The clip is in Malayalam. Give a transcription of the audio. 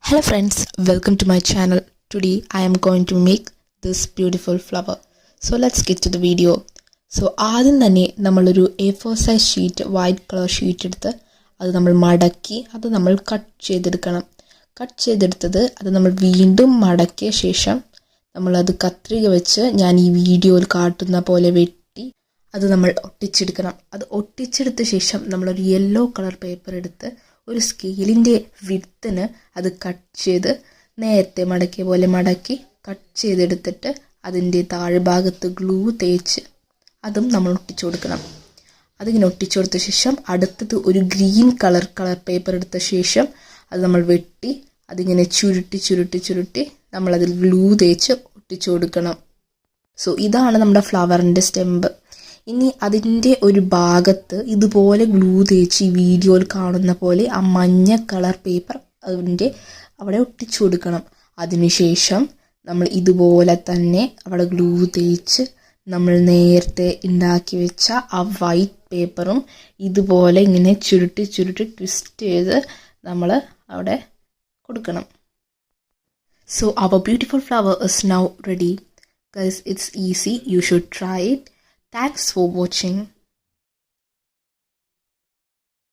Hello friends, welcome to my channel. Today I am going to make this beautiful flower. So let's get to the video. So ആദ്യം തന്നെ നമ്മളൊരു A4 size sheet white colour sheet എടുത്ത് അത് നമ്മൾ മടക്കി അത് നമ്മൾ കട്ട് ചെയ്തെടുക്കണം. കട്ട് ചെയ്തെടുത്തത് അത് നമ്മൾ വീണ്ടും മടക്കിയ ശേഷം നമ്മൾ അത് കത്രിക വെച്ച് ഞാൻ ഈ വീഡിയോയിൽ കാട്ടുന്ന പോലെ വെട്ടി അത് നമ്മൾ ഒട്ടിച്ചെടുക്കണം. അത് ഒട്ടിച്ചെടുത്ത ശേഷം നമ്മളൊരു യെല്ലോ കളർ പേപ്പർ എടുത്ത് ഒരു സ്കെയിലിൻ്റെ വിഡ്ത്തിന് അത് കട്ട് ചെയ്ത് നേരത്തെ മടക്കിയ പോലെ മടക്കി കട്ട് ചെയ്തെടുത്തിട്ട് അതിൻ്റെ താഴ്ഭാഗത്ത് ഗ്ലൂ തേച്ച് അതും നമ്മൾ ഒട്ടിച്ചു കൊടുക്കണം. അതിങ്ങനെ ഒട്ടിച്ചു കൊടുത്ത ശേഷം അടുത്തത് ഒരു ഗ്രീൻ കളർ പേപ്പർ എടുത്ത ശേഷം അത് നമ്മൾ വെട്ടി അതിങ്ങനെ ചുരുട്ടി നമ്മളതിൽ ഗ്ലൂ തേച്ച് ഒട്ടിച്ചു കൊടുക്കണം. സോ ഇതാണ് നമ്മുടെ ഫ്ലവറിൻ്റെ സ്റ്റെമ്പ്. ഇനി അതിൻ്റെ ഒരു ഭാഗത്ത് ഇതുപോലെ ഗ്ലൂ തേച്ച് ഈ വീഡിയോയിൽ കാണുന്ന പോലെ ആ മഞ്ഞ കളർ പേപ്പർ അതിൻ്റെ അവിടെ ഒട്ടിച്ചു കൊടുക്കണം. അതിനുശേഷം നമ്മൾ ഇതുപോലെ തന്നെ അവിടെ ഗ്ലൂ തേച്ച് നമ്മൾ നേരത്തെ ഉണ്ടാക്കി വെച്ച ആ വൈറ്റ് പേപ്പറും ഇതുപോലെ ഇങ്ങനെ ചുരുട്ടി ട്വിസ്റ്റ് ചെയ്ത് നമ്മൾ അവിടെ കൊടുക്കണം. സോ അവർ beautiful flower is now ready. Guys, it's easy. You should try it. Thanks for watching.